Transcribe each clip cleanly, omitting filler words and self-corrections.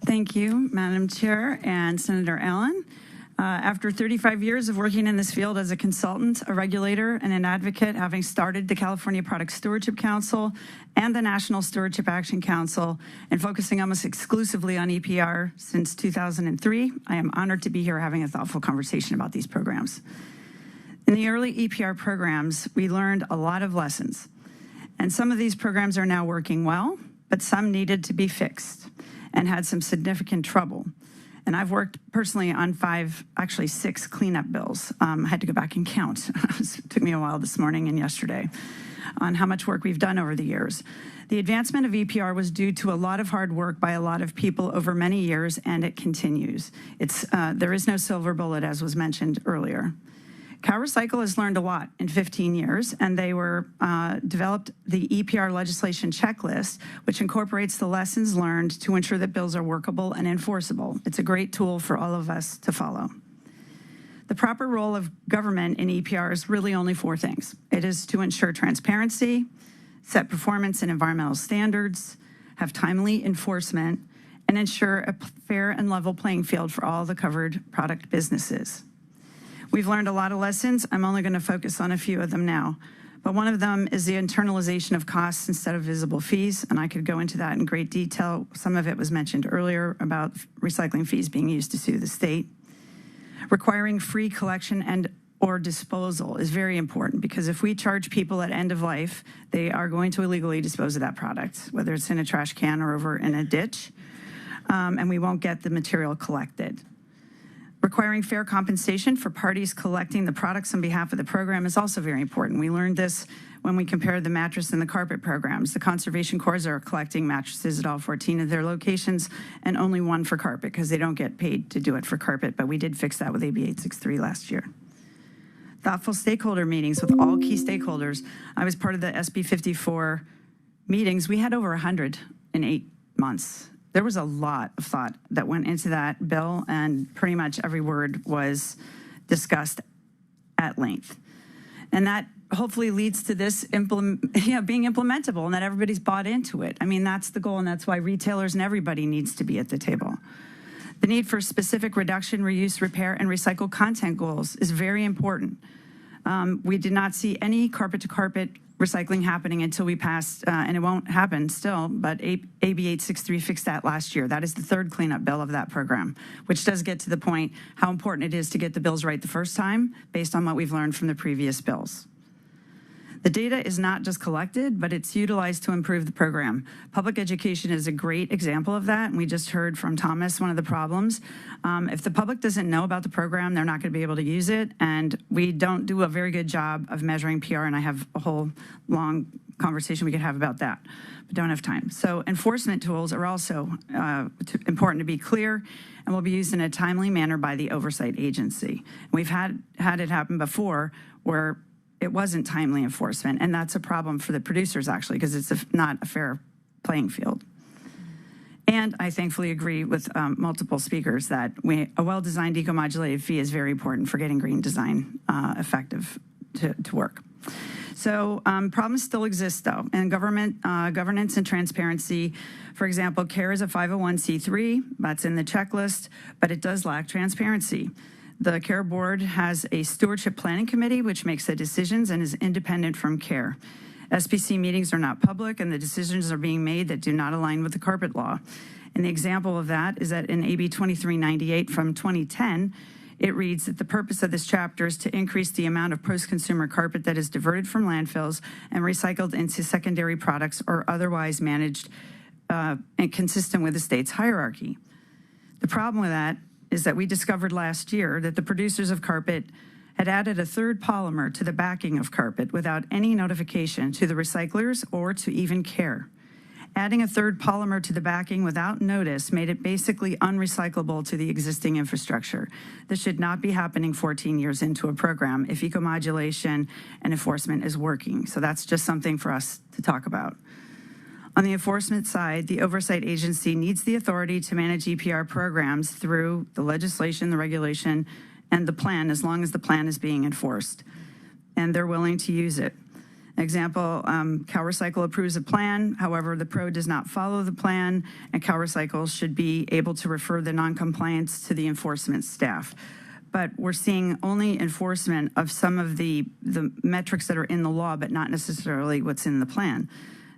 Thank you, Madam Chair and Senator Allen. After 35 years of working in this field as a consultant, a regulator, and an advocate, having started the California Product Stewardship Council and the National Stewardship Action Council, and focusing almost exclusively on EPR since 2003, I am honored to be here having a thoughtful conversation about these programs. In the early EPR programs, we learned a lot of lessons, and some of these programs are now working well, but some needed to be fixed and had some significant trouble. And I've worked personally on 6 cleanup bills. I had to go back and count. It took me a while this morning and yesterday on how much work we've done over the years. The advancement of EPR was due to a lot of hard work by a lot of people over many years, and it continues. There is no silver bullet, as was mentioned earlier. CalRecycle has learned a lot in 15 years, and they developed the EPR legislation checklist, which incorporates the lessons learned to ensure that bills are workable and enforceable. It's a great tool for all of us to follow. The proper role of government in EPR is really only 4 things. It is to ensure transparency, set performance and environmental standards, have timely enforcement, and ensure a fair and level playing field for all the covered product businesses. We've learned a lot of lessons. I'm only going to focus on a few of them now. But one of them is the internalization of costs instead of visible fees, and I could go into that in great detail. Some of it was mentioned earlier about recycling fees being used to sue the state. Requiring free collection and or disposal is very important, because if we charge people at end of life, they are going to illegally dispose of that product, whether it's in a trash can or over in a ditch, and we won't get the material collected. Requiring fair compensation for parties collecting the products on behalf of the program is also very important. We learned this when we compared the mattress and the carpet programs. The Conservation Corps are collecting mattresses at all 14 of their locations and only 1 for carpet, because they don't get paid to do it for carpet, but we did fix that with AB 863 last year. Thoughtful stakeholder meetings with all key stakeholders. I was part of the SB 54 meetings. We had over 100 in 8 months. There was a lot of thought that went into that bill, and pretty much every word was discussed at length. And that hopefully leads to this being implementable and that everybody's bought into it. I mean, that's the goal, and that's why retailers and everybody needs to be at the table. The need for specific reduction, reuse, repair, and recycle content goals is very important. We did not see any carpet-to-carpet recycling happening until we passed, and it won't happen still, but AB 863 fixed that last year. That is the 3rd cleanup bill of that program, which does get to the point how important it is to get the bills right the first time based on what we've learned from the previous bills. The data is not just collected, but it's utilized to improve the program. Public education is a great example of that, and we just heard from Thomas one of the problems. If the public doesn't know about the program, they're not going to be able to use it, and we don't do a very good job of measuring PR, and I have a whole long conversation we could have about that, but don't have time. So enforcement tools are also important to be clear, and will be used in a timely manner by the oversight agency. We've had it happen before where it wasn't timely enforcement, and that's a problem for the producers, actually, because it's not a fair playing field. And I thankfully agree with multiple speakers that a well-designed eco-modulated fee is very important for getting green design effective to work. So problems still exist, though, and governance and transparency. For example, CARE is a 501c3, that's in the checklist, but it does lack transparency. The CARE board has a stewardship planning committee, which makes the decisions and is independent from CARE. SPC meetings are not public, and the decisions are being made that do not align with the carpet law. And the example of that is that in AB 2398 from 2010, it reads that the purpose of this chapter is to increase the amount of post-consumer carpet that is diverted from landfills and recycled into secondary products or otherwise managed and consistent with the state's hierarchy. The problem with that is that we discovered last year that the producers of carpet had added a 3rd polymer to the backing of carpet without any notification to the recyclers or to even CARE. Adding a 3rd polymer to the backing without notice made it basically unrecyclable to the existing infrastructure. This should not be happening 14 years into a program if eco-modulation and enforcement is working. So that's just something for us to talk about. On the enforcement side, the oversight agency needs the authority to manage EPR programs through the legislation, the regulation, and the plan, as long as the plan is being enforced, and they're willing to use it. Example, CalRecycle approves a plan. However, the pro does not follow the plan, and CalRecycle should be able to refer the noncompliance to the enforcement staff. But we're seeing only enforcement of some of the metrics that are in the law, but not necessarily what's in the plan.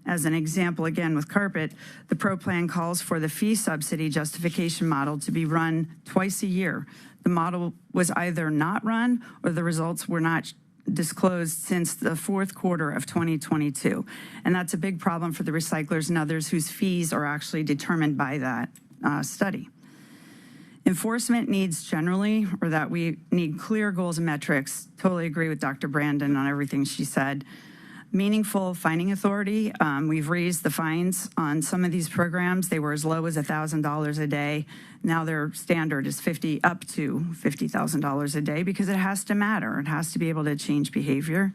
As an example, again, with carpet, the pro plan calls for the fee subsidy justification model to be run twice a year. The model was either not run or the results were not disclosed since the fourth quarter of 2022. And that's a big problem for the recyclers and others whose fees are actually determined by that study. Enforcement needs generally, or that we need clear goals and metrics. Totally agree with Dr. Brandon on everything she said. Meaningful fining authority. We've raised the fines on some of these programs. They were as low as $1,000 a day. Now their standard is up to $50,000 a day because it has to matter. It has to be able to change behavior.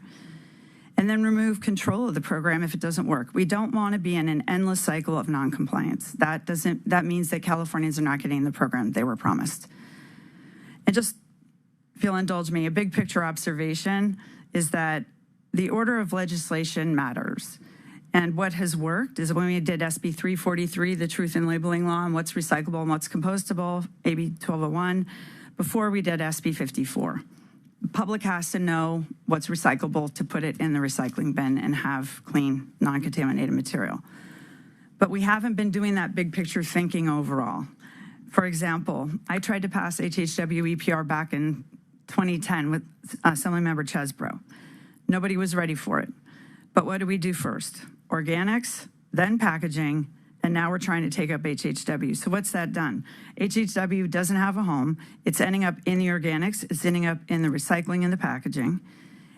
And then remove control of the program if it doesn't work. We don't want to be in an endless cycle of noncompliance. That means that Californians are not getting the program they were promised. And just, if you'll indulge me, a big picture observation is that the order of legislation matters. And what has worked is when we did SB 343, the Truth in Labeling Law, and what's recyclable and what's compostable, AB 1201, before we did SB 54. The public has to know what's recyclable to put it in the recycling bin and have clean, non-contaminated material. But we haven't been doing that big picture thinking overall. For example, I tried to pass HHW EPR back in 2010 with Assemblymember Chesbro. Nobody was ready for it. But what do we do first? Organics, then packaging, and now we're trying to take up HHW. So what's that done? HHW doesn't have a home. It's ending up in the organics. It's ending up in the recycling and the packaging.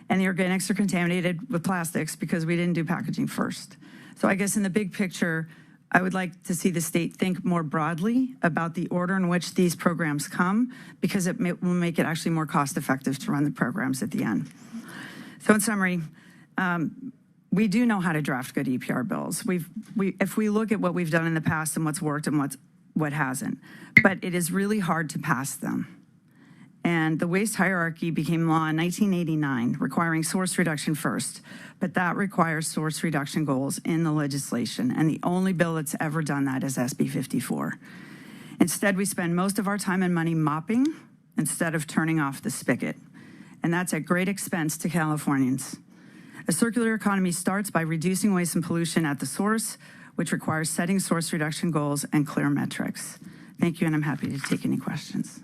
And the organics are contaminated with plastics because we didn't do packaging first. So I guess in the big picture, I would like to see the state think more broadly about the order in which these programs come, because it will make it actually more cost effective to run the programs at the end. So in summary, we do know how to draft good EPR bills. If we look at what we've done in the past and what's worked and what hasn't, but it is really hard to pass them. And the waste hierarchy became law in 1989, requiring source reduction first, but that requires source reduction goals in the legislation, and the only bill that's ever done that is SB 54. Instead, we spend most of our time and money mopping instead of turning off the spigot. And that's at great expense to Californians. A circular economy starts by reducing waste and pollution at the source, which requires setting source reduction goals and clear metrics. Thank you, and I'm happy to take any questions.